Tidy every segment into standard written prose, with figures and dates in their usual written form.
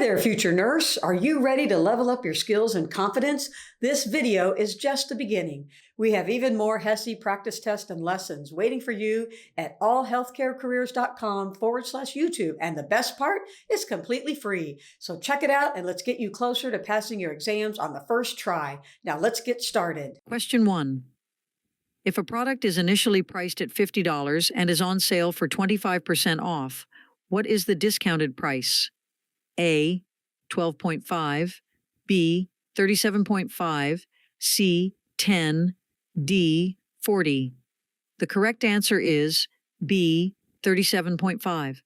there, future nurse. Are you ready to level up your skills and confidence? This video is just the beginning. We have even more HESI practice tests and lessons waiting for you at allhealthcarecareers.com/YouTube. And the best part, it's completely free. So check it out and let's get you closer to passing your exams on the first try. Now let's get started. Question 1. If a product is initially priced at $50 and is on sale for 25% off, what is the discounted price? A. 12.5, B. 37.5, C. 10, D. 40. The correct answer is B. 37.5.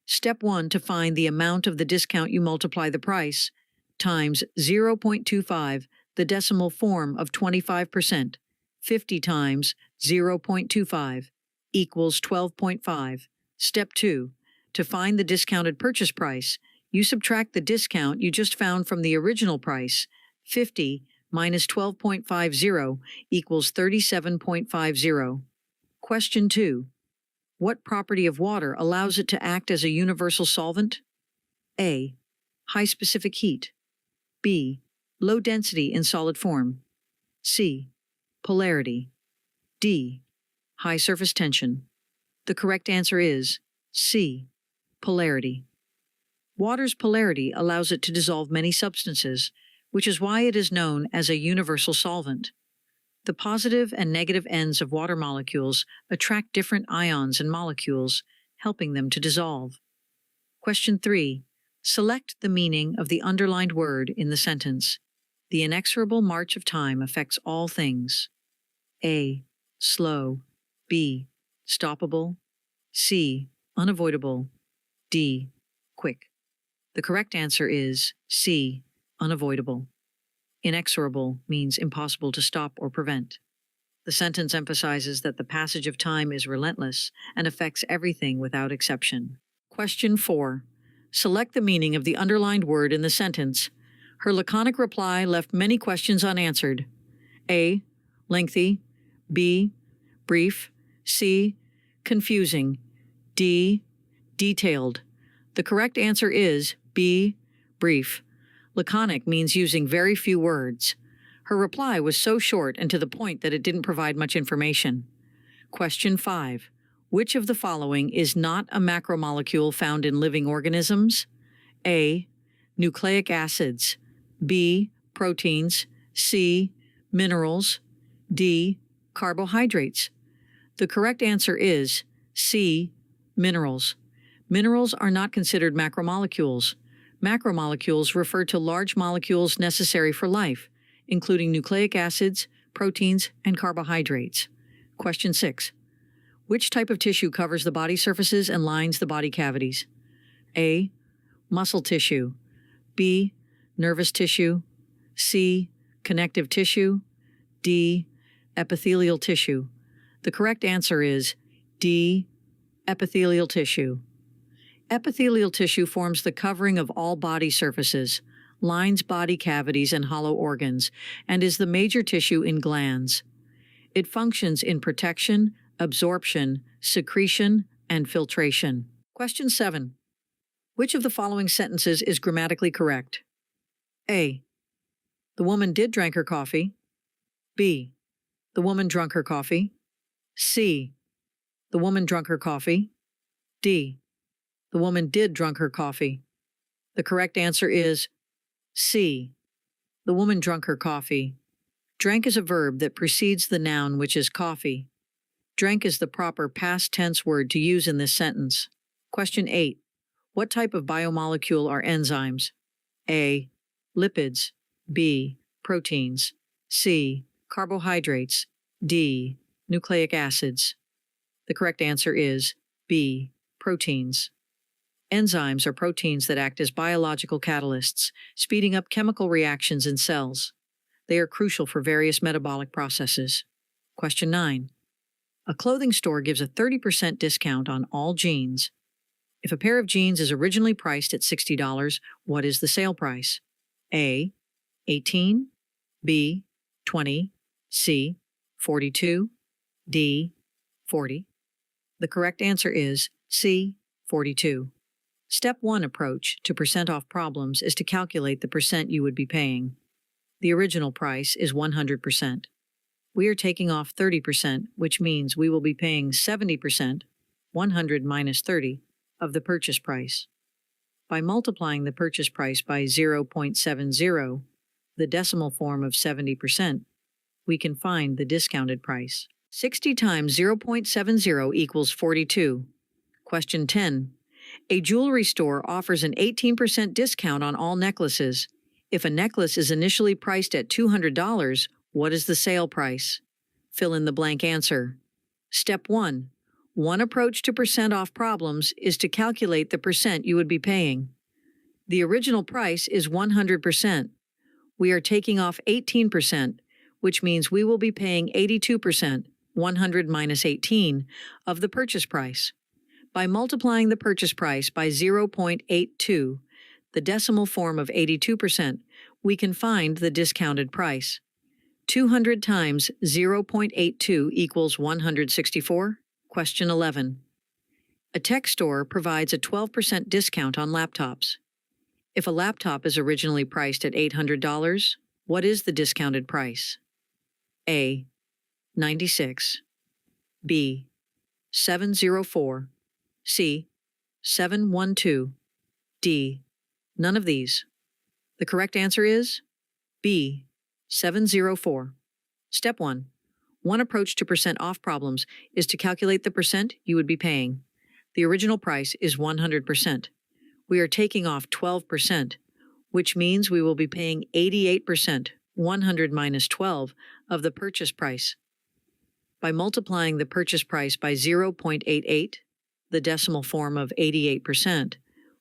Step 1 to find the amount of the discount, you multiply the price times 0.25, the decimal form of 25%. 50 times 0.25 equals 12.5. Step 2. To find the discounted purchase price, you subtract the discount you just found from the original price. 50 minus 12.50 equals 37.50. Question 2. What property of water allows it to act as a universal solvent? A. High specific heat. B. Low density in solid form. C. Polarity. D. High surface tension. The correct answer is C. Polarity. Water's polarity allows it to dissolve many substances, which is why it is known as a universal solvent. The positive and negative ends of water molecules attract different ions and molecules, helping them to dissolve. Question 3. Select the meaning of the underlined word in the sentence. The inexorable march of time affects all things. A. Slow. B. Stoppable. C. Unavoidable. D. Quick. The correct answer is C. Unavoidable. Inexorable means impossible to stop or prevent. The sentence emphasizes that the passage of time is relentless and affects everything without exception. Question 4. Select the meaning of the underlined word in the sentence. Her laconic reply left many questions unanswered. A. Lengthy. B. Brief. C. Confusing. D. Detailed. The correct answer is B. Brief. Laconic means using very few words. Her reply was so short and to the point that it didn't provide much information. Question 5. Which of the following is not a macromolecule found in living organisms? A. Nucleic acids. B. Proteins. C. Minerals. D. Carbohydrates. The correct answer is C. Minerals. Minerals are not considered macromolecules. Macromolecules refer to large molecules necessary for life, including nucleic acids, proteins, and carbohydrates. Question 6. Which type of tissue covers the body surfaces and lines the body cavities? A. Muscle tissue. B. Nervous tissue. C. Connective tissue. D. Epithelial tissue. The correct answer is D. Epithelial tissue. Epithelial tissue forms the covering of all body surfaces, lines body cavities and hollow organs, and is the major tissue in glands. It functions in protection, absorption, secretion, and filtration. Question 7. Which of the following sentences is grammatically correct? A. The woman did drink her coffee. B. The woman drunk her coffee. C. The woman drunk her coffee. D. The woman did drunk her coffee. The correct answer is C. The woman drunk her coffee. Drank is a verb that precedes the noun, which is coffee. Drank is the proper past tense word to use in this sentence. Question 8. What type of biomolecule are enzymes? A. Lipids. B. Proteins. C. Carbohydrates. D. Nucleic acids. The correct answer is B. Proteins. Enzymes are proteins that act as biological catalysts, speeding up chemical reactions in cells. They are crucial for various metabolic processes. Question 9. A clothing store gives a 30% discount on all jeans. If a pair of jeans is originally priced at $60, what is the sale price? A. 18, B. 20, C. 42, D. 40. The correct answer is C. 42. Step 1 approach to percent off problems is to calculate the percent you would be paying. The original price is 100%. We are taking off 30%, which means we will be paying 70%, 100 minus 30, of the purchase price. By multiplying the purchase price by 0.70, the decimal form of 70%, we can find the discounted price. 60 times 0.70 equals 42. Question 10. A jewelry store offers an 18% discount on all necklaces. If a necklace is initially priced at $200, what is the sale price? Fill in the blank answer. Step 1. One approach to percent off problems is to calculate the percent you would be paying. The original price is 100%. We are taking off 18%, which means we will be paying 82%, 100 minus 18, of the purchase price. By multiplying the purchase price by 0.82, the decimal form of 82%, we can find the discounted price. 200 times 0.82 equals 164. Question 11. A tech store provides a 12% discount on laptops. If a laptop is originally priced at $800, what is the discounted price? A. 96. B. 704. C. 712. D. None of these. The correct answer is B. 704. Step 1. One approach to percent off problems is to calculate the percent you would be paying. The original price is 100%. We are taking off 12%, which means we will be paying 88%, 100 minus 12, of the purchase price. By multiplying the purchase price by 0.88, the decimal form of 88%,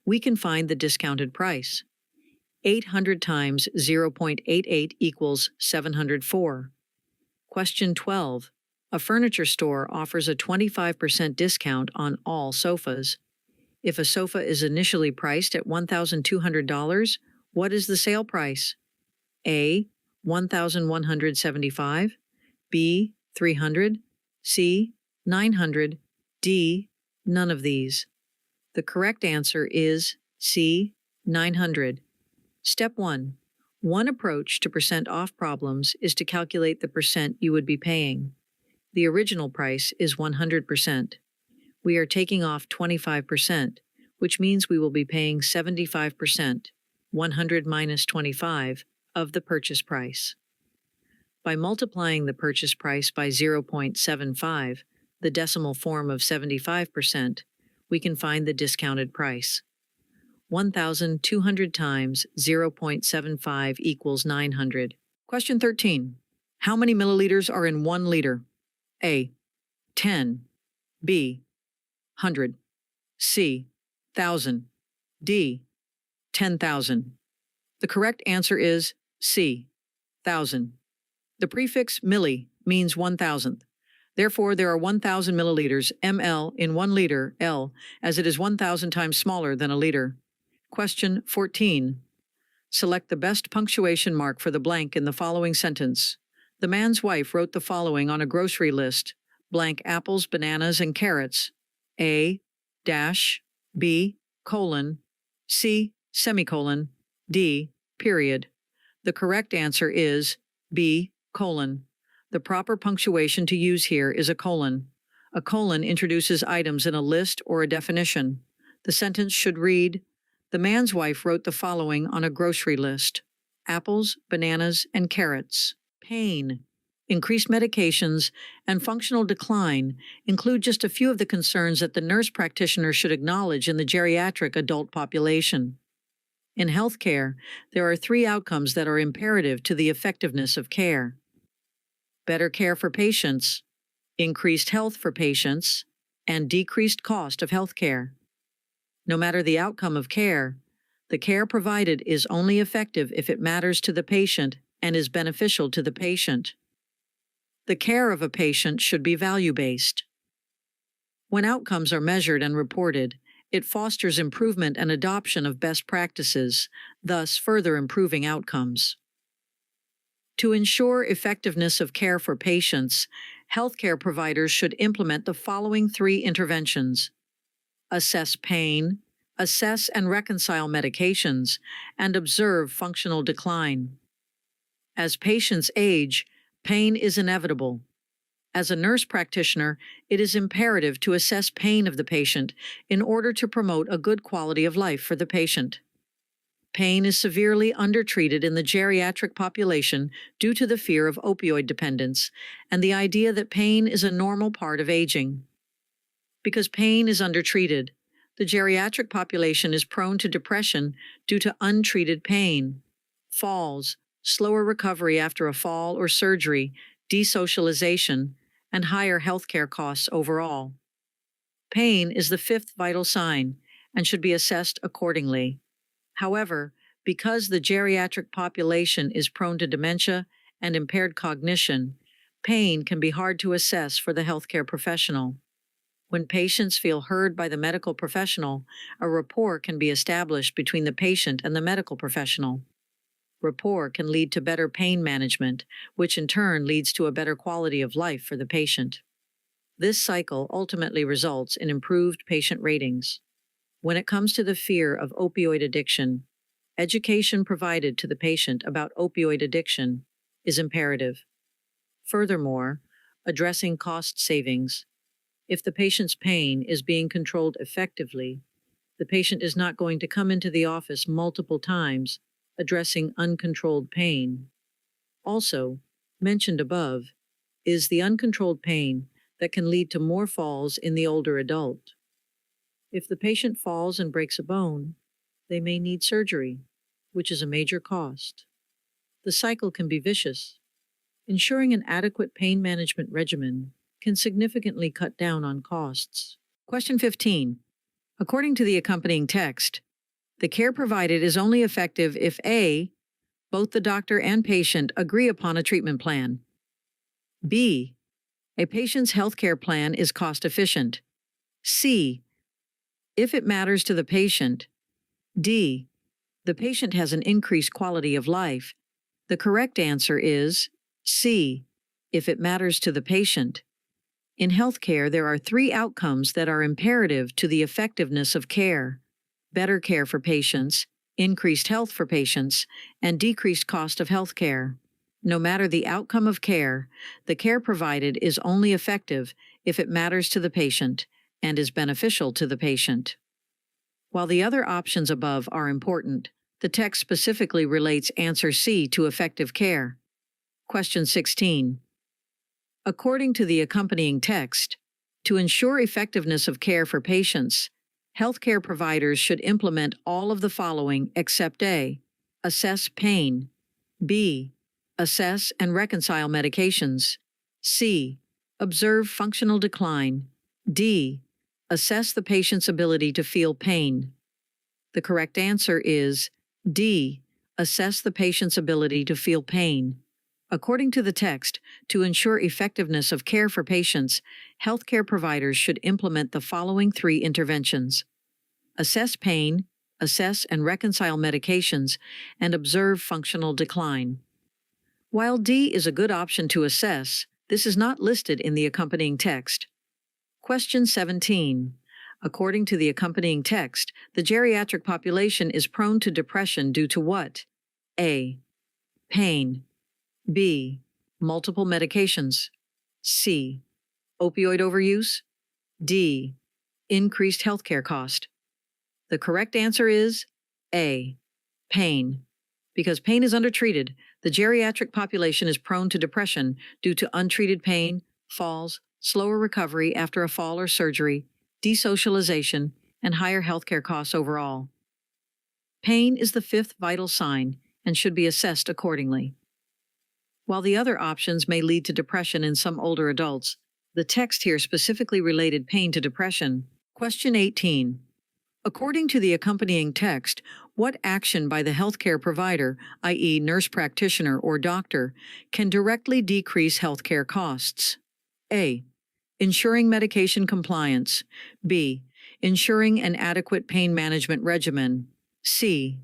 we can find the discounted price. 800 times 0.88 equals 704. Question 12. A furniture store offers a 25% discount on all sofas. If a sofa is initially priced at $1,200, what is the sale price? A. 1,175. B. 300. C. 900. D. None of these. The correct answer is C. 900. Step 1. One approach to percent off problems is to calculate the percent you would be paying. The original price is 100%. We are taking off 25%, which means we will be paying 75%, 100 minus 25, of the purchase price. By multiplying the purchase price by 0.75, the decimal form of 75%, we can find the discounted price. 1,200 times 0.75 equals 900. Question 13. How many milliliters are in 1 liter? A. 10. B. 100. C. 1,000. D. 10,000. The correct answer is C. 1,000. The prefix milli means 1,000th. Therefore, there are 1,000 milliliters, ml, in 1 liter, L, as it is 1,000 times smaller than a liter. Question 14. Select the best punctuation mark for the blank in the following sentence. The man's wife wrote the following on a grocery list: blank apples, bananas, and carrots. A, dash, B, colon, C, semicolon, D, period. The correct answer is B, colon. The proper punctuation to use here is a colon. A colon introduces items in a list or a definition. The sentence should read, the man's wife wrote the following on a grocery list: apples, bananas, and carrots. Pain, increased medications, and functional decline include just a few of the concerns that the nurse practitioner should acknowledge in the geriatric adult population. In healthcare, there are 3 outcomes that are imperative to the effectiveness of care: better care for patients, increased health for patients, and decreased cost of healthcare. No matter the outcome of care, the care provided is only effective if it matters to the patient and is beneficial to the patient. The care of a patient should be value-based. When outcomes are measured and reported, it fosters improvement and adoption of best practices, thus further improving outcomes. To ensure effectiveness of care for patients, healthcare providers should implement the following 3 interventions: assess pain, assess and reconcile medications, and observe functional decline. As patients age, pain is inevitable. As a nurse practitioner, it is imperative to assess pain of the patient in order to promote a good quality of life for the patient. Pain is severely undertreated in the geriatric population due to the fear of opioid dependence and the idea that pain is a normal part of aging. Because pain is undertreated, the geriatric population is prone to depression due to untreated pain, falls, slower recovery after a fall or surgery, desocialization, and higher healthcare costs overall. Pain is the fifth vital sign and should be assessed accordingly. However, because the geriatric population is prone to dementia and impaired cognition, pain can be hard to assess for the healthcare professional. When patients feel heard by the medical professional, a rapport can be established between the patient and the medical professional. Rapport can lead to better pain management, which in turn leads to a better quality of life for the patient. This cycle ultimately results in improved patient ratings. When it comes to the fear of opioid addiction, education provided to the patient about opioid addiction is imperative. Furthermore, addressing cost savings. If the patient's pain is being controlled effectively, the patient is not going to come into the office multiple times addressing uncontrolled pain. Also, mentioned above, is the uncontrolled pain that can lead to more falls in the older adult. If the patient falls and breaks a bone, they may need surgery, which is a major cost. The cycle can be vicious. Ensuring an adequate pain management regimen can significantly cut down on costs. Question 15. According to the accompanying text, the care provided is only effective if A, both the doctor and patient agree upon a treatment plan. B, a patient's healthcare plan is cost efficient. C, if it matters to the patient. D, the patient has an increased quality of life. The correct answer is C, if it matters to the patient. In healthcare, there are three outcomes that are imperative to the effectiveness of care: better care for patients, increased health for patients, and decreased cost of healthcare. No matter the outcome of care, the care provided is only effective if it matters to the patient and is beneficial to the patient. While the other options above are important, the text specifically relates answer C to effective care. Question 16. According to the accompanying text, to ensure effectiveness of care for patients, healthcare providers should implement all of the following except A, assess pain; B, assess and reconcile medications; C, observe functional decline; D, assess the patient's ability to feel pain. The correct answer is D, assess the patient's ability to feel pain. According to the text, to ensure effectiveness of care for patients, healthcare providers should implement the following three interventions: assess pain, assess and reconcile medications, and observe functional decline. While D is a good option to assess, this is not listed in the accompanying text. Question 17. According to the accompanying text, the geriatric population is prone to depression due to what? A, pain; B, multiple medications; C, opioid overuse; D, increased healthcare cost. The correct answer is A, pain. Because pain is undertreated, the geriatric population is prone to depression due to untreated pain, falls, slower recovery after a fall or surgery, desocialization, and higher healthcare costs overall. Pain is the fifth vital sign and should be assessed accordingly. While the other options may lead to depression in some older adults, the text here specifically related pain to depression. Question 18. According to the accompanying text, what action by the healthcare provider, i.e. nurse practitioner or doctor, can directly decrease healthcare costs? A, ensuring medication compliance; B, ensuring an adequate pain management regimen; C,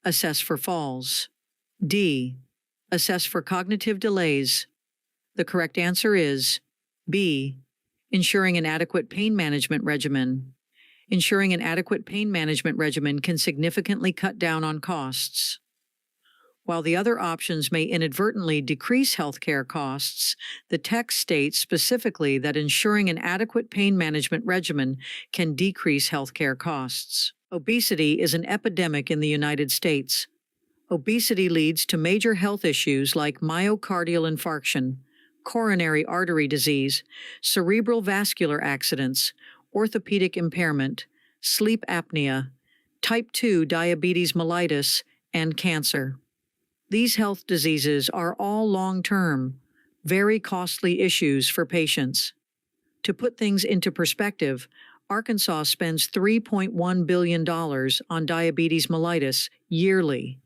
assess for falls; D, assess for cognitive delays. The correct answer is B, ensuring an adequate pain management regimen. Ensuring an adequate pain management regimen can significantly cut down on costs. While the other options may inadvertently decrease healthcare costs, the text states specifically that ensuring an adequate pain management regimen can decrease healthcare costs. Obesity is an epidemic in the United States. Obesity leads to major health issues like myocardial infarction, coronary artery disease, cerebral vascular accidents, orthopedic impairment, sleep apnea, type 2 diabetes mellitus, and cancer. These health diseases are all long-term, very costly issues for patients. To put things into perspective, Arkansas spends $3.1 billion on diabetes mellitus yearly.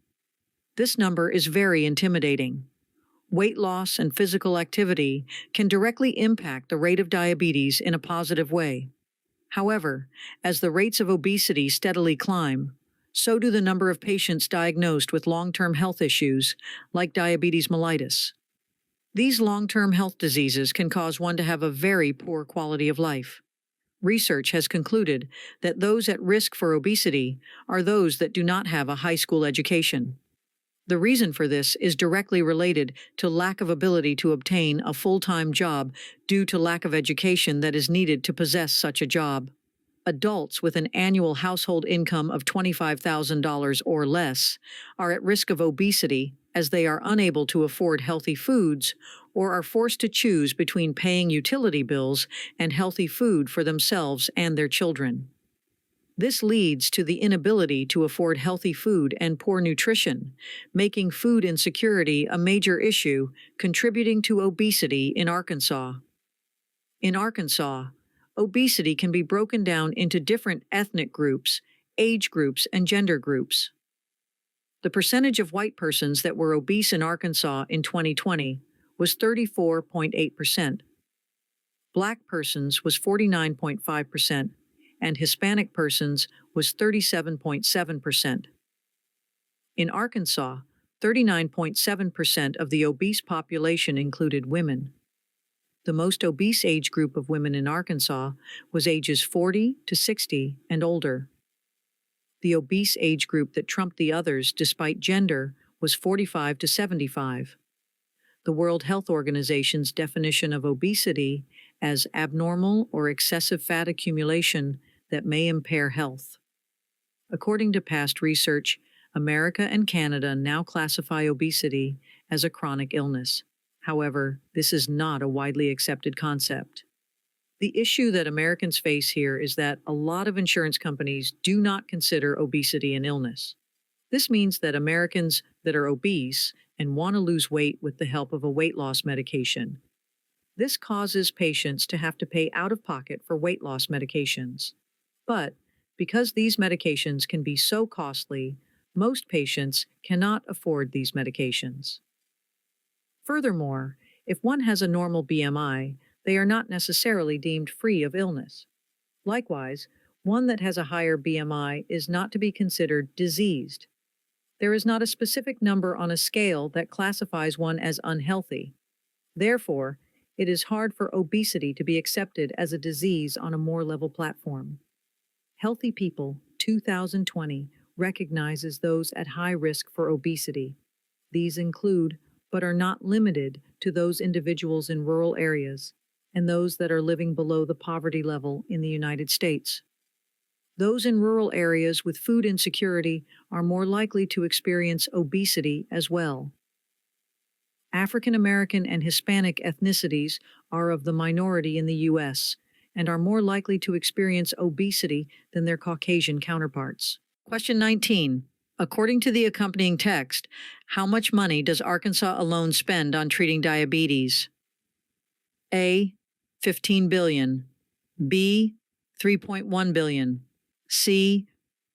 This number is very intimidating. Weight loss and physical activity can directly impact the rate of diabetes in a positive way. However, as the rates of obesity steadily climb, so do the number of patients diagnosed with long-term health issues, like diabetes mellitus. These long-term health diseases can cause one to have a very poor quality of life. Research has concluded that those at risk for obesity are those that do not have a high school education. The reason for this is directly related to lack of ability to obtain a full-time job due to lack of education that is needed to possess such a job. Adults with an annual household income of $25,000 or less are at risk of obesity as they are unable to afford healthy foods or are forced to choose between paying utility bills and healthy food for themselves and their children. This leads to the inability to afford healthy food and poor nutrition, making food insecurity a major issue, contributing to obesity in Arkansas. In Arkansas, obesity can be broken down into different ethnic groups, age groups, and gender groups. The percentage of white persons that were obese in Arkansas in 2020 was 34.8%. Black persons was 49.5%, and Hispanic persons was 37.7%. In Arkansas, 39.7% of the obese population included women. The most obese age group of women in Arkansas was ages 40 to 60 and older. The obese age group that trumped the others despite gender was 45 to 75. The World Health Organization's definition of obesity as abnormal or excessive fat accumulation that may impair health. According to past research, America and Canada now classify obesity as a chronic illness. However, this is not a widely accepted concept. The issue that Americans face here is that a lot of insurance companies do not consider obesity an illness. This means that Americans that are obese and want to lose weight with the help of a weight loss medication. This causes patients to have to pay out of pocket for weight loss medications. But because these medications can be so costly, most patients cannot afford these medications. Furthermore, if one has a normal BMI, they are not necessarily deemed free of illness. Likewise, one that has a higher BMI is not to be considered diseased. There is not a specific number on a scale that classifies one as unhealthy. Therefore, it is hard for obesity to be accepted as a disease on a more level platform. Healthy People 2020 recognizes those at high risk for obesity. These include, but are not limited to, those individuals in rural areas and those that are living below the poverty level in the United States. Those in rural areas with food insecurity are more likely to experience obesity as well. African American and Hispanic ethnicities are of the minority in the U.S. and are more likely to experience obesity than their Caucasian counterparts. Question 19. According to the accompanying text, how much money does Arkansas alone spend on treating diabetes? A. $15 billion. B. $3.1 billion. C.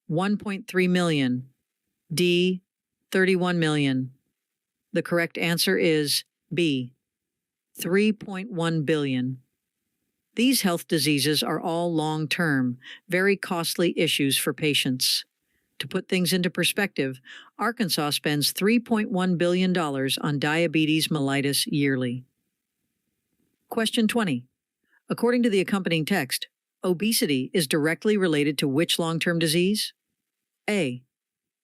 $1.3 million. D. $31 million. The correct answer is B. $3.1 billion. These health diseases are all long-term, very costly issues for patients. To put things into perspective, Arkansas spends $3.1 billion on diabetes mellitus yearly. Question 20. According to the accompanying text, Obesity is directly related to which long-term disease? A.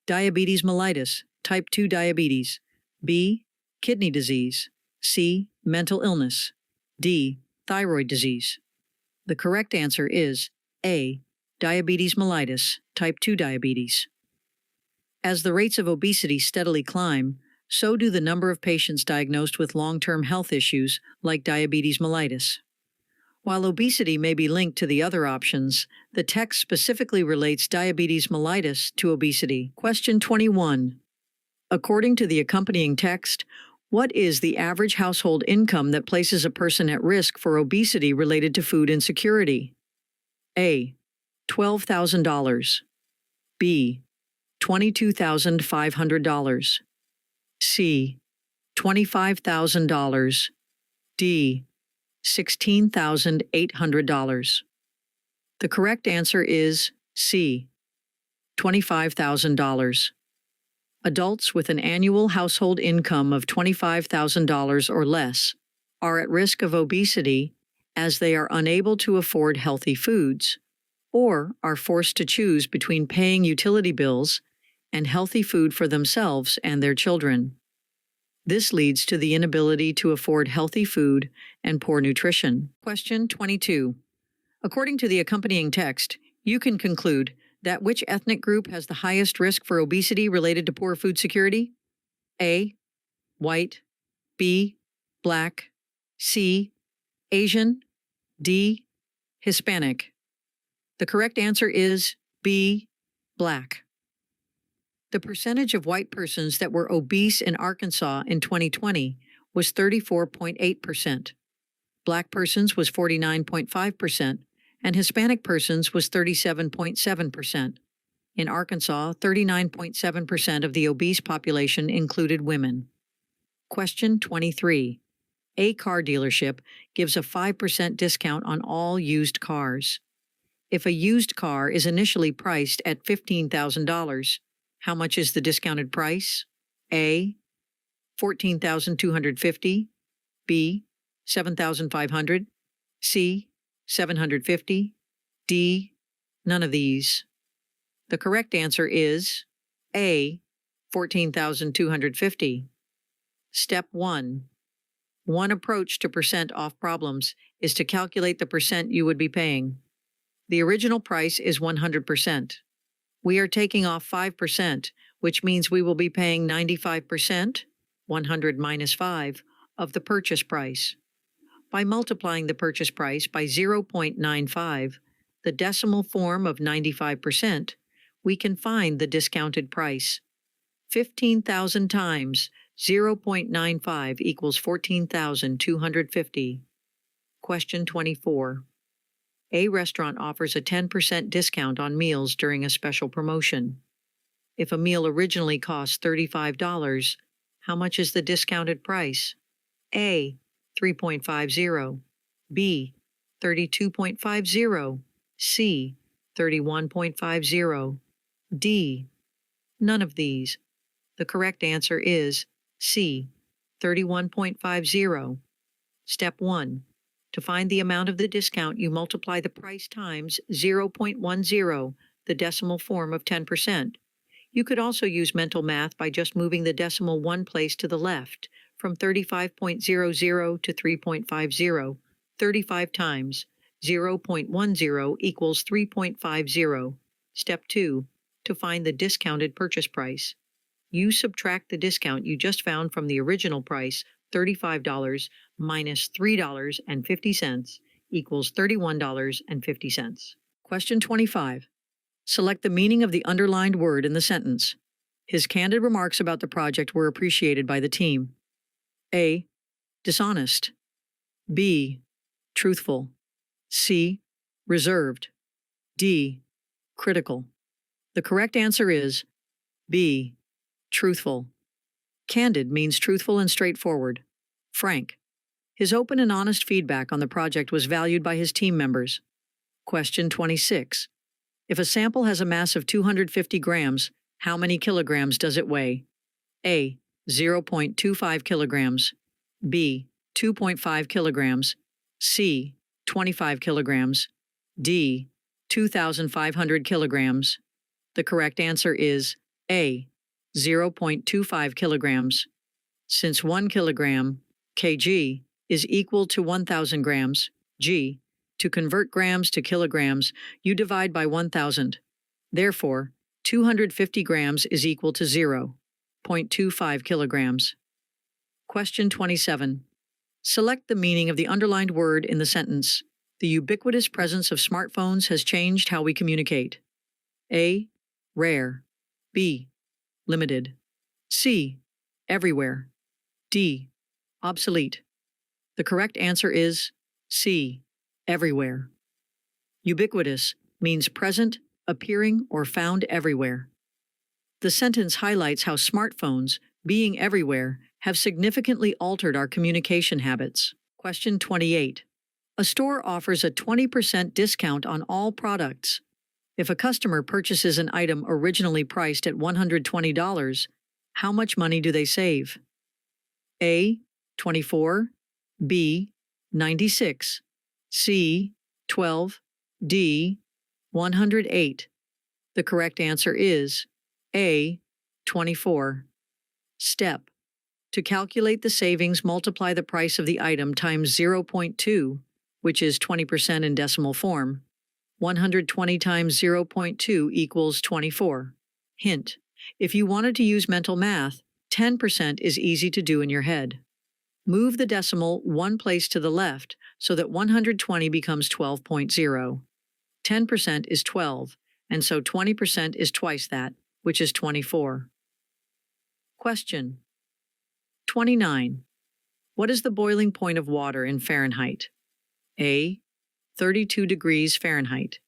Diabetes mellitus, type 2 diabetes. B. Kidney disease. C. Mental illness. D. Thyroid disease. The correct answer is A. Diabetes mellitus, type 2 diabetes. As the rates of obesity steadily climb, so do the number of patients diagnosed with long-term health issues like diabetes mellitus. While obesity may be linked to the other options, the text specifically relates diabetes mellitus to obesity. Question 21. According to the accompanying text, what is the average household income that places a person at risk for obesity related to food insecurity? A. $12,000. B. $22,500. C. $25,000. D. $16,800. The correct answer is C. $25,000. Adults with an annual household income of $25,000 or less are at risk of obesity as they are unable to afford healthy foods or are forced to choose between paying utility bills and healthy food for themselves and their children. This leads to the inability to afford healthy food and poor nutrition. Question 22. According to the accompanying text, you can conclude that which ethnic group has the highest risk for obesity related to poor food security? A. White. B. Black. C. Asian. D. Hispanic. The correct answer is B. Black. The percentage of white persons that were obese in Arkansas in 2020 was 34.8%. Black persons was 49.5%, and Hispanic persons was 37.7%. In Arkansas, 39.7% of the obese population included women. Question 23. A car dealership gives a 5% discount on all used cars. If a used car is initially priced at $15,000, how much is the discounted price? A. $14,250. B. $7,500. C. $750. D. None of these. The correct answer is A. $14,250. Step 1. One approach to percent off problems is to calculate the percent you would be paying. The original price is 100%. We are taking off 5%, which means we will be paying 95%, 100 minus 5, of the purchase price. By multiplying the purchase price by 0.95, the decimal form of 95%, we can find the discounted price. 15,000 times 0.95 equals 14,250. Question 24. A restaurant offers a 10% discount on meals during a special promotion. If a meal originally cost $35, how much is the discounted price? A. 3.50. B. 32.50. C. 31.50. D. None of these. The correct answer is C. 31.50. Step 1. To find the amount of the discount, you multiply the price times 0.10, the decimal form of 10%. You could also use mental math by just moving the decimal one place to the left, from 35.00 to 3.50. 35 times 0.10 equals 3.50. Step 2. To find the discounted purchase price. You subtract the discount you just found from the original price, $35, minus $3.50 equals $31.50. Question 25. Select the meaning of the underlined word in the sentence. His candid remarks about the project were appreciated by the team. A. Dishonest. B. Truthful. C. Reserved. D. Critical. The correct answer is B. Truthful. Candid means truthful and straightforward. Frank. His open and honest feedback on the project was valued by his team members. Question 26. If a sample has a mass of 250 grams, how many kilograms does it weigh? A. 0.25 kilograms. B. 2.5 kilograms. C. 25 kilograms. D. 2,500 kilograms? The correct answer is A. 0.25 kilograms. Since 1 kilogram, kg, is equal to 1,000 grams, g, to convert grams to kilograms, you divide by 1,000. Therefore, 250 grams is equal to 0.25 kilograms. Question 27. Select the meaning of the underlined word in the sentence. The ubiquitous presence of smartphones has changed how we communicate. A. Rare. B. Limited. C. Everywhere. D. Obsolete. The correct answer is C. Everywhere. Ubiquitous means present, appearing, or found everywhere. The sentence highlights how smartphones, being everywhere, have significantly altered our communication habits. Question 28. A store offers a 20% discount on all products. If a customer purchases an item originally priced at $120, how much money do they save? A. 24, B. 96, C. 12, D. 108. The correct answer is A. 24. Step. To calculate the savings, multiply the price of the item times 0.2, which is 20% in decimal form. 120 times 0.2 equals 24. Hint: if you wanted to use mental math, 10% is easy to do in your head. Move the decimal one place to the left so that 120 becomes 12.0. 10% is 12, and so 20% is twice that, which is 24. Question 29. What is the boiling point of water in Fahrenheit? A. 32 degrees Fahrenheit.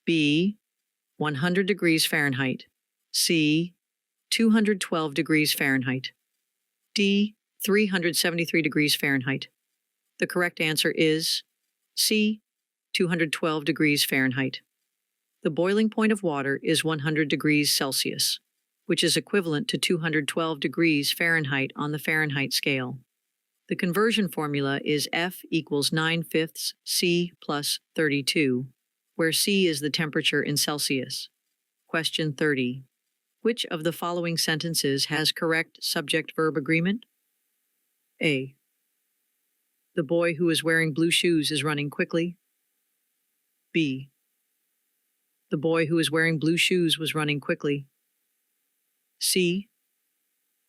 B. 100 degrees Fahrenheit. C. 212 degrees Fahrenheit. D. 373 degrees Fahrenheit. The correct answer is C. 212 degrees Fahrenheit. The boiling point of water is 100 degrees Celsius, which is equivalent to 212 degrees Fahrenheit on the Fahrenheit scale. The conversion formula is F equals 9/5 C plus 32, where C is the temperature in Celsius. Question 30. Which of the following sentences has correct subject-verb agreement? A. The boy who is wearing blue shoes is running quickly. B. The boy who is wearing blue shoes was running quickly. C.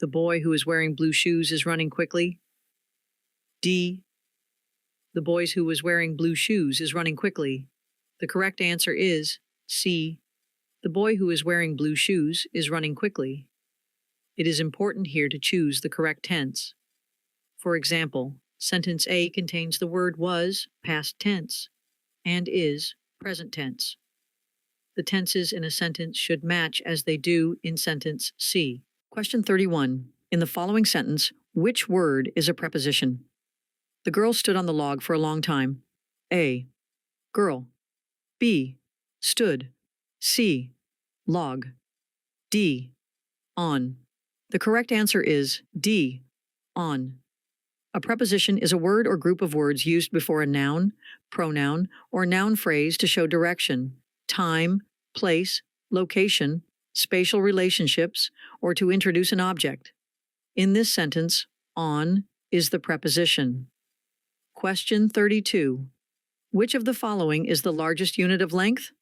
The boy who is wearing blue shoes is running quickly. D. The boy who was wearing blue shoes is running quickly. The correct answer is C. The boy who is wearing blue shoes is running quickly. It is important here to choose the correct tense. For example, sentence A contains the word was, past tense, and is, present tense. The tenses in a sentence should match as they do in sentence C. Question 31. In the following sentence, which word is a preposition? The girl stood on the log for a long time. A. Girl. B. Stood. C. Log. D. On. The correct answer is D. On. A preposition is a word or group of words used before a noun, pronoun, or noun phrase to show direction, time, place, location, spatial relationships, or to introduce an object. In this sentence, on is the preposition. Question 32. Which of the following is the largest unit of length?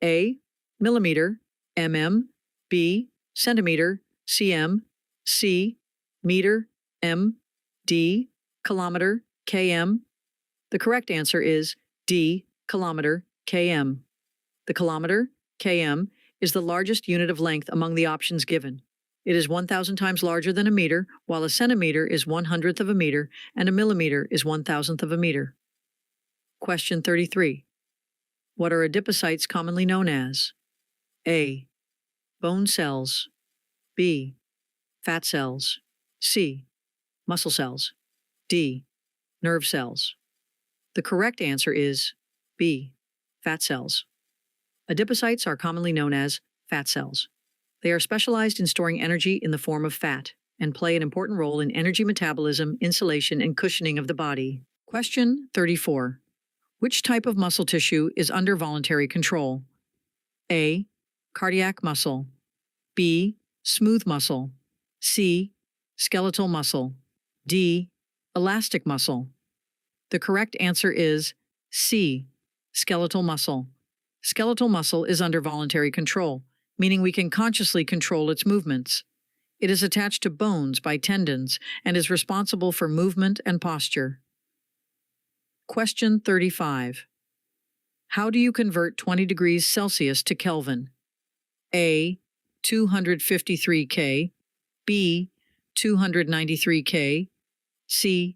A. Millimeter, mm, B. Centimeter, cm, C. Meter, m, D. Kilometer, km. The correct answer is D. Kilometer, km. The kilometer, km, is the largest unit of length among the options given. It is 1,000 times larger than a meter, while a centimeter is 1/100th of a meter, and a millimeter is 1,000th of a meter. Question 33. What are adipocytes commonly known as? A. Bone cells. B. Fat cells. C. Muscle cells. D. Nerve cells. The correct answer is B. Fat cells. Adipocytes are commonly known as fat cells. They are specialized in storing energy in the form of fat and play an important role in energy metabolism, insulation, and cushioning of the body. Question 34. Which type of muscle tissue is under voluntary control? A. Cardiac muscle. B. Smooth muscle. C. Skeletal muscle. D. Elastic muscle. The correct answer is C. Skeletal muscle. Skeletal muscle is under voluntary control, meaning we can consciously control its movements. It is attached to bones by tendons and is responsible for movement and posture. Question 35. How do you convert 20 degrees Celsius to Kelvin? A. 253 K. B. 293 K. C.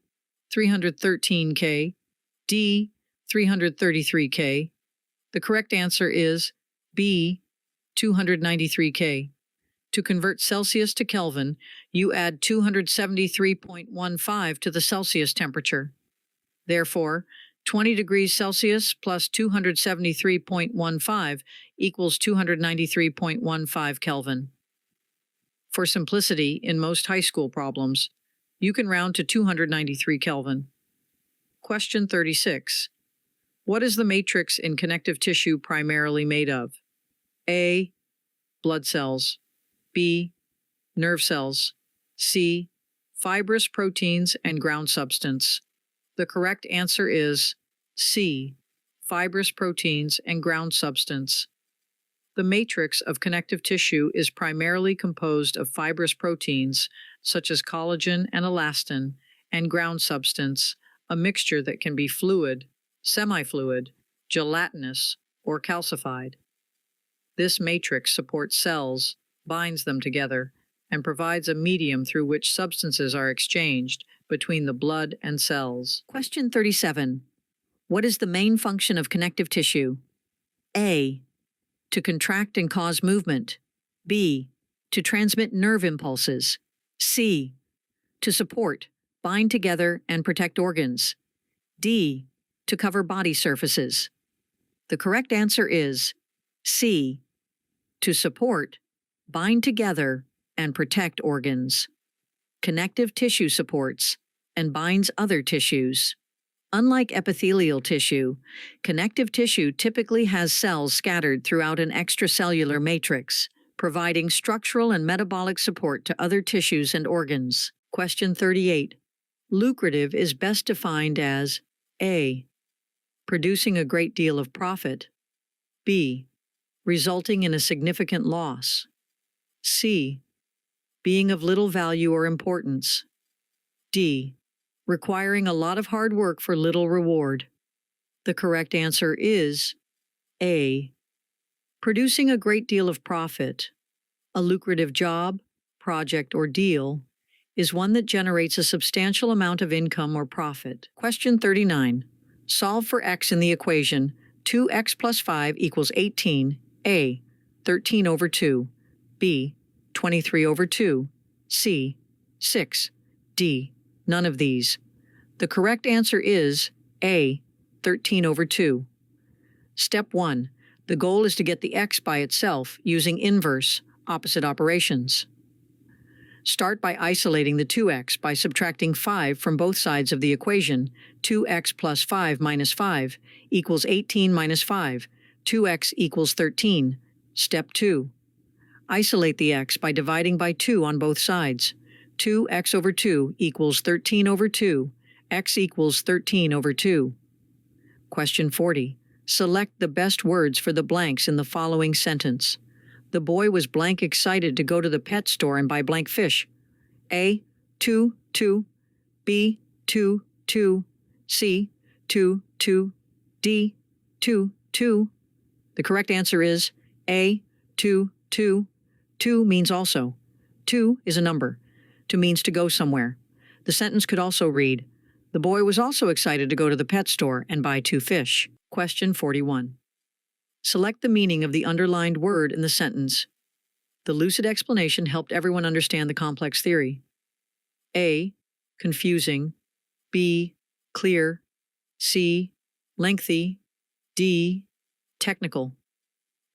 313 K. D. 333 K. The correct answer is B. 293 K. To convert Celsius to Kelvin, you add 273.15 to the Celsius temperature. Therefore, 20 degrees Celsius plus 273.15 equals 293.15 Kelvin. For simplicity, in most high school problems, you can round to 293 Kelvin. Question 36. What is the matrix in connective tissue primarily made of? A. Blood cells. B. Nerve cells. C. Fibrous proteins and ground substance. The correct answer is C. Fibrous proteins and ground substance. The matrix of connective tissue is primarily composed of fibrous proteins, such as collagen and elastin, and ground substance, a mixture that can be fluid, semi-fluid, gelatinous, or calcified. This matrix supports cells, binds them together, and provides a medium through which substances are exchanged between the blood and cells. Question 37. What is the main function of connective tissue? A. To contract and cause movement. B. To transmit nerve impulses. C. To support, bind together, and protect organs. D. To cover body surfaces. The correct answer is C. To support, bind together, and protect organs. Connective tissue supports and binds other tissues. Unlike epithelial tissue, connective tissue typically has cells scattered throughout an extracellular matrix, providing structural and metabolic support to other tissues and organs. Question 38. Lucrative is best defined as A. Producing a great deal of profit. B. Resulting in a significant loss. C. Being of little value or importance. D. Requiring a lot of hard work for little reward. The correct answer is A. Producing a great deal of profit. A lucrative job, project, or deal is one that generates a substantial amount of income or profit. Question 39. Solve for x in the equation 2x plus 5 equals 18. A. 13 over 2. B. 23 over 2. C. 6. D. None of these. The correct answer is A. 13 over 2. Step 1. The goal is to get the x by itself using inverse, opposite operations. Start by isolating the 2x by subtracting 5 from both sides of the equation. 2x plus 5 minus 5 equals 18 minus 5. 2x equals 13. Step 2. Isolate the x by dividing by 2 on both sides. 2x over 2 equals 13 over 2. X equals 13 over 2. Question 40. Select the best words for the blanks in the following sentence. The boy was blank excited to go to the pet store and buy blank fish. A. 2, 2. B. 2, 2. C. 2, 2. D. 2, 2. The correct answer is A. 2, 2. 2 means also. 2 is a number. To means to go somewhere. The sentence could also read, the boy was also excited to go to the pet store and buy 2 fish. Question 41. Select the meaning of the underlined word in the sentence. The lucid explanation helped everyone understand the complex theory. A. Confusing. B. Clear. C. Lengthy. D. Technical.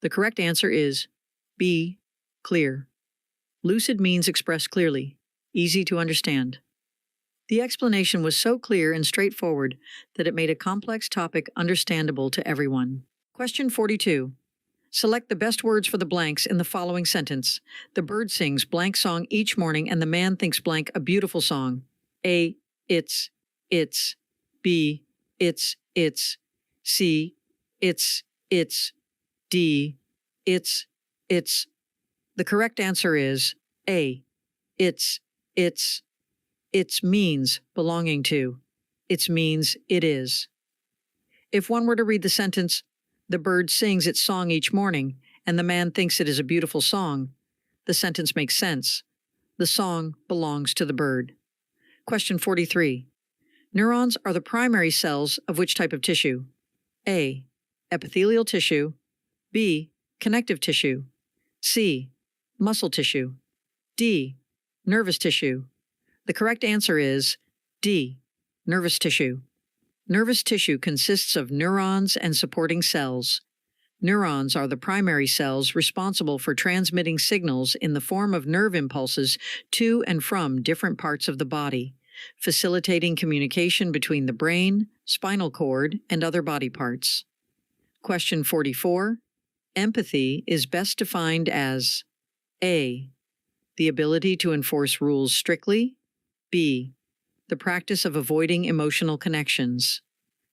The correct answer is B. Clear. Lucid means expressed clearly, easy to understand. The explanation was so clear and straightforward that it made a complex topic understandable to everyone. Question 42. Select the best words for the blanks in the following sentence. The bird sings blank song each morning and the man thinks blank a beautiful song. A. It's. B. It's. C. It's. D. It's. The correct answer is A. It's. It's means belonging to. It's means it is. If one were to read the sentence, the bird sings its song each morning, and the man thinks it is a beautiful song, the sentence makes sense. The song belongs to the bird. Question 43. Neurons are the primary cells of which type of tissue? A. Epithelial tissue. B. Connective tissue. C. Muscle tissue. D. Nervous tissue. The correct answer is D. Nervous tissue. Nervous tissue consists of neurons and supporting cells. Neurons are the primary cells responsible for transmitting signals in the form of nerve impulses to and from different parts of the body, facilitating communication between the brain, spinal cord, and other body parts. Question 44. Empathy is best defined as A. The ability to enforce rules strictly. B. The practice of avoiding emotional connections.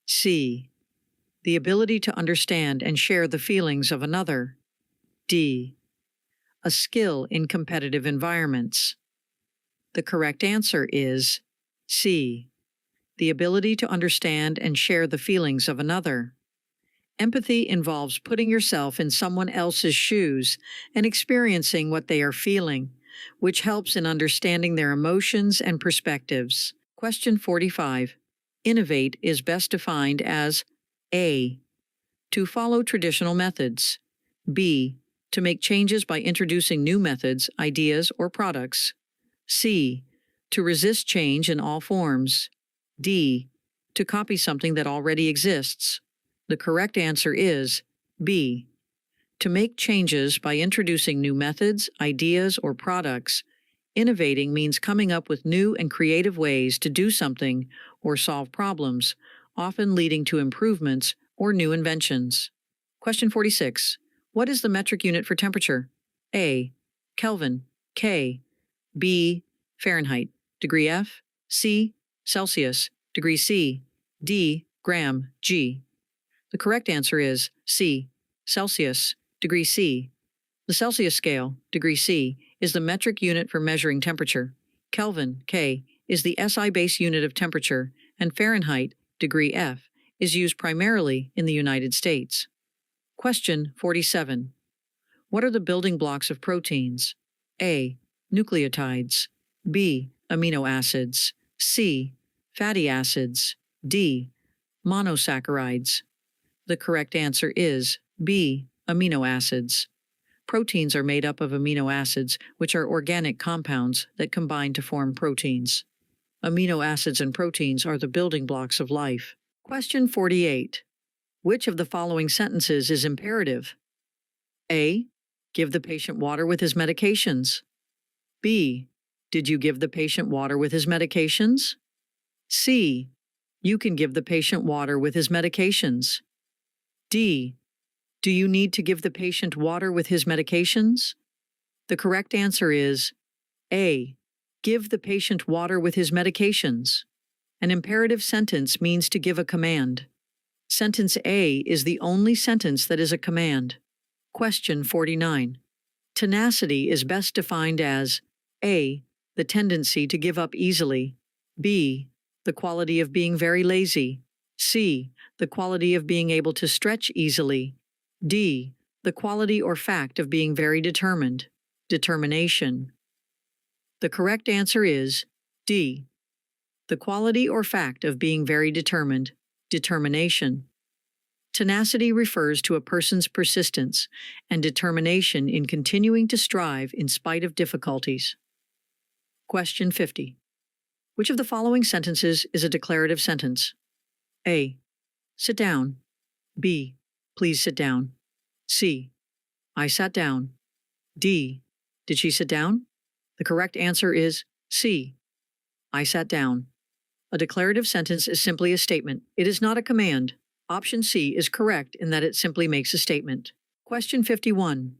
C. The ability to understand and share the feelings of another. D. A skill in competitive environments. The correct answer is C. The ability to understand and share the feelings of another. Empathy involves putting yourself in someone else's shoes and experiencing what they are feeling, which helps in understanding their emotions and perspectives. Question 45. Innovate is best defined as A. To follow traditional methods. B. To make changes by introducing new methods, ideas, or products. C. To resist change in all forms. D. To copy something that already exists. The correct answer is B. To make changes by introducing new methods, ideas, or products. Innovating means coming up with new and creative ways to do something or solve problems, often leading to improvements or new inventions. Question 46. What is the metric unit for temperature? A. Kelvin. K. B. Fahrenheit. Degree F. C. Celsius. Degree C. D. Gram. G. The correct answer is C. Celsius. Degree C. The Celsius scale, degree C, is the metric unit for measuring temperature. Kelvin, K, is the SI base unit of temperature, and Fahrenheit, degree F, is used primarily in the United States. Question 47. What are the building blocks of proteins? A. Nucleotides. B. Amino acids. C. Fatty acids. D. Monosaccharides. The correct answer is B. Amino acids. Proteins are made up of amino acids, which are organic compounds that combine to form proteins. Amino acids and proteins are the building blocks of life. Question 48. Which of the following sentences is imperative? A. Give the patient water with his medications. B. Did you give the patient water with his medications? C. You can give the patient water with his medications. D. Do you need to give the patient water with his medications? The correct answer is A. Give the patient water with his medications. An imperative sentence means to give a command. Sentence A is the only sentence that is a command. Question 49. Tenacity is best defined as A. The tendency to give up easily. B. The quality of being very lazy. C. The quality of being able to stretch easily. D. The quality or fact of being very determined. Determination. The correct answer is D. The quality or fact of being very determined. Determination. Tenacity refers to a person's persistence and determination in continuing to strive in spite of difficulties. Question 50. Which of the following sentences is a declarative sentence? A. Sit down. B. Please sit down. C. I sat down. D. Did she sit down? The correct answer is C. I sat down. A declarative sentence is simply a statement. It is not a command. Option C is correct in that it simply makes a statement. Question 51.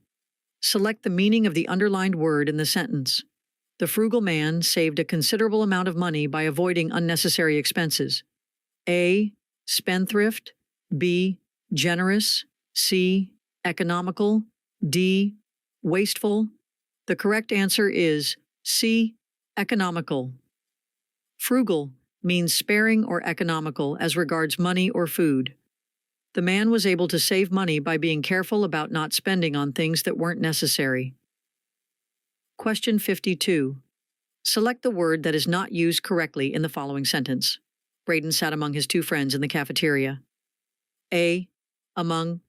Select the meaning of the underlined word in the sentence. The frugal man saved a considerable amount of money by avoiding unnecessary expenses. A. Spendthrift. B. Generous. C. Economical. D. Wasteful. The correct answer is C. Economical. Frugal means sparing or economical as regards money or food. The man was able to save money by being careful about not spending on things that weren't necessary. Question 52. Select the word that is not used correctly in the following sentence. Braden sat among his two friends in the cafeteria. A. Among.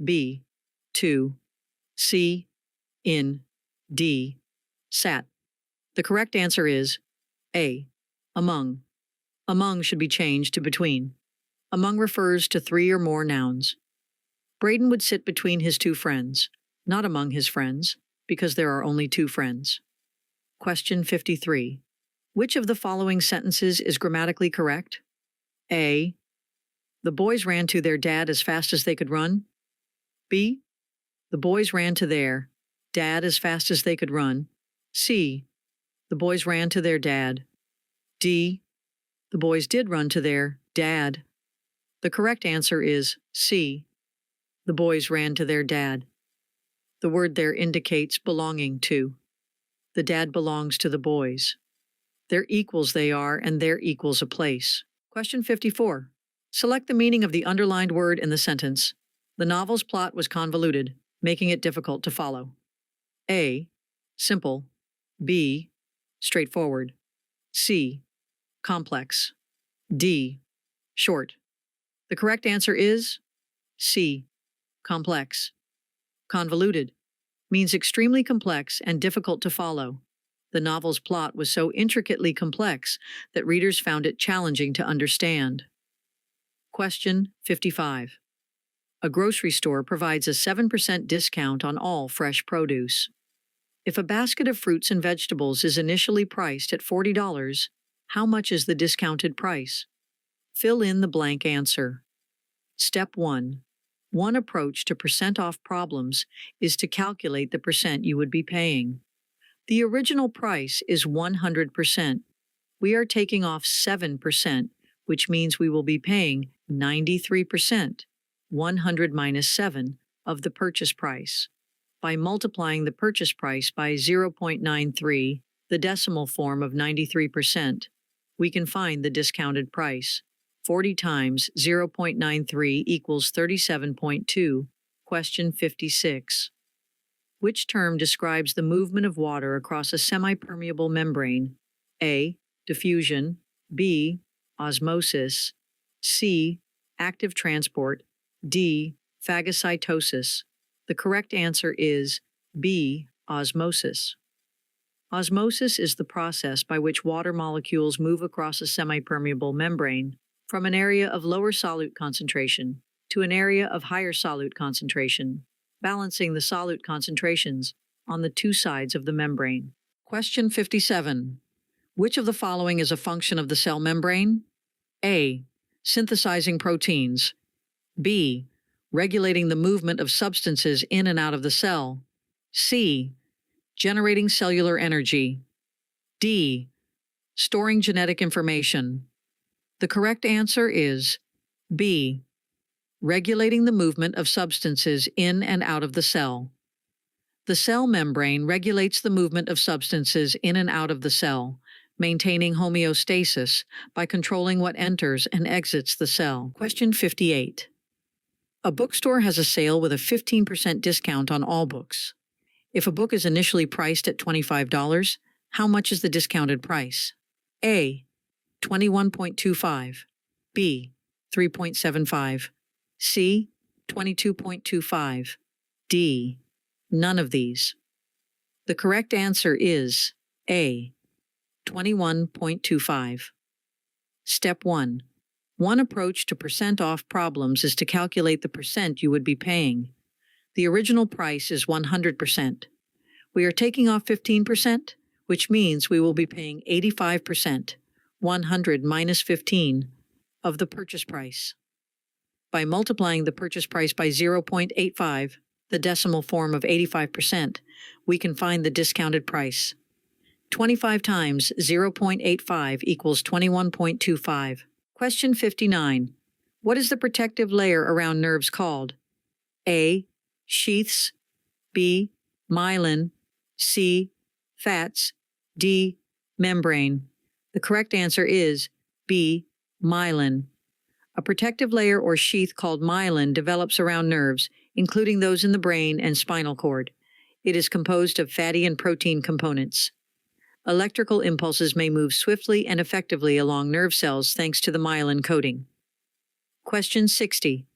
B. To. C. In. D. Sat. The correct answer is A. Among. Among should be changed to between. Among refers to three or more nouns. Braden would sit between his two friends, not among his friends, because there are only two friends. Question 53. Which of the following sentences is grammatically correct? A. The boys ran to their dad as fast as they could run. B. The boys ran to their dad as fast as they could run. C. The boys ran to their dad. D. The boys did run to their dad. The correct answer is C. The boys ran to their dad. The word there indicates belonging to. The dad belongs to the boys. Their equals they are, and their equals a place. Question 54. Select the meaning of the underlined word in the sentence. The novel's plot was convoluted, making it difficult to follow. A. Simple. B. Straightforward. C. Complex. D. Short. The correct answer is C. Complex. Convoluted means extremely complex and difficult to follow. The novel's plot was so intricately complex that readers found it challenging to understand. Question 55. A grocery store provides a 7% discount on all fresh produce. If a basket of fruits and vegetables is initially priced at $40, how much is the discounted price? Fill in the blank answer. Step 1. One approach to percent off problems is to calculate the percent you would be paying. The original price is 100%. We are taking off 7%, which means we will be paying 93%, 100 minus 7, of the purchase price. By multiplying the purchase price by 0.93, the decimal form of 93%, we can find the discounted price. 40 times 0.93 equals 37.2. Question 56. Which term describes the movement of water across a semi-permeable membrane? A. Diffusion. B. Osmosis. C. Active transport. D. Phagocytosis. The correct answer is B. Osmosis. Osmosis is the process by which water molecules move across a semi-permeable membrane from an area of lower solute concentration to an area of higher solute concentration, balancing the solute concentrations on the two sides of the membrane. Question 57. Which of the following is a function of the cell membrane? A. Synthesizing proteins. B. Regulating the movement of substances in and out of the cell. C. Generating cellular energy. D. Storing genetic information. The correct answer is B. Regulating the movement of substances in and out of the cell. The cell membrane regulates the movement of substances in and out of the cell, maintaining homeostasis by controlling what enters and exits the cell. Question 58. A bookstore has a sale with a 15% discount on all books. If a book is initially priced at $25, how much is the discounted price? A. 21.25. B. 3.75. C. 22.25. D. None of these. The correct answer is A. 21.25. Step 1. One approach to percent off problems is to calculate the percent you would be paying. The original price is 100%. We are taking off 15%, which means we will be paying 85%, 100 minus 15 of the purchase price. By multiplying the purchase price by 0.85, the decimal form of 85%, we can find the discounted price. 25 times 0.85 equals 21.25. Question 59. What is the protective layer around nerves called? A. Sheaths. B. Myelin. C. Fats. D. Membrane. The correct answer is B. Myelin. A protective layer or sheath called myelin develops around nerves, including those in the brain and spinal cord. It is composed of fatty and protein components. Electrical impulses may move swiftly and effectively along nerve cells thanks to the myelin coating. Question 60.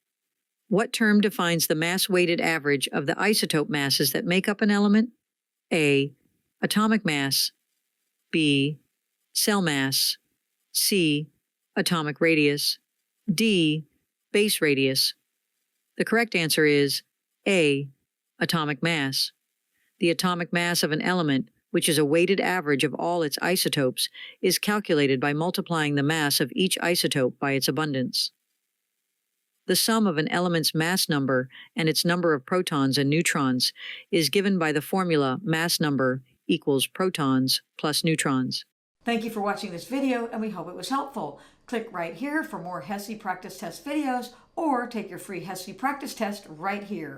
What term defines the mass-weighted average of the isotope masses that make up an element? A. Atomic mass. B. Cell mass. C. Atomic radius. D. Base radius. The correct answer is A. Atomic mass. The atomic mass of an element, which is a weighted average of all its isotopes, is calculated by multiplying the mass of each isotope by its abundance. The sum of an element's mass number and its number of protons and neutrons is given by the formula mass number equals protons plus neutrons. Thank you for watching this video, and we hope it was helpful. Click right here for more HESI practice test videos, or take your free HESI practice test right here.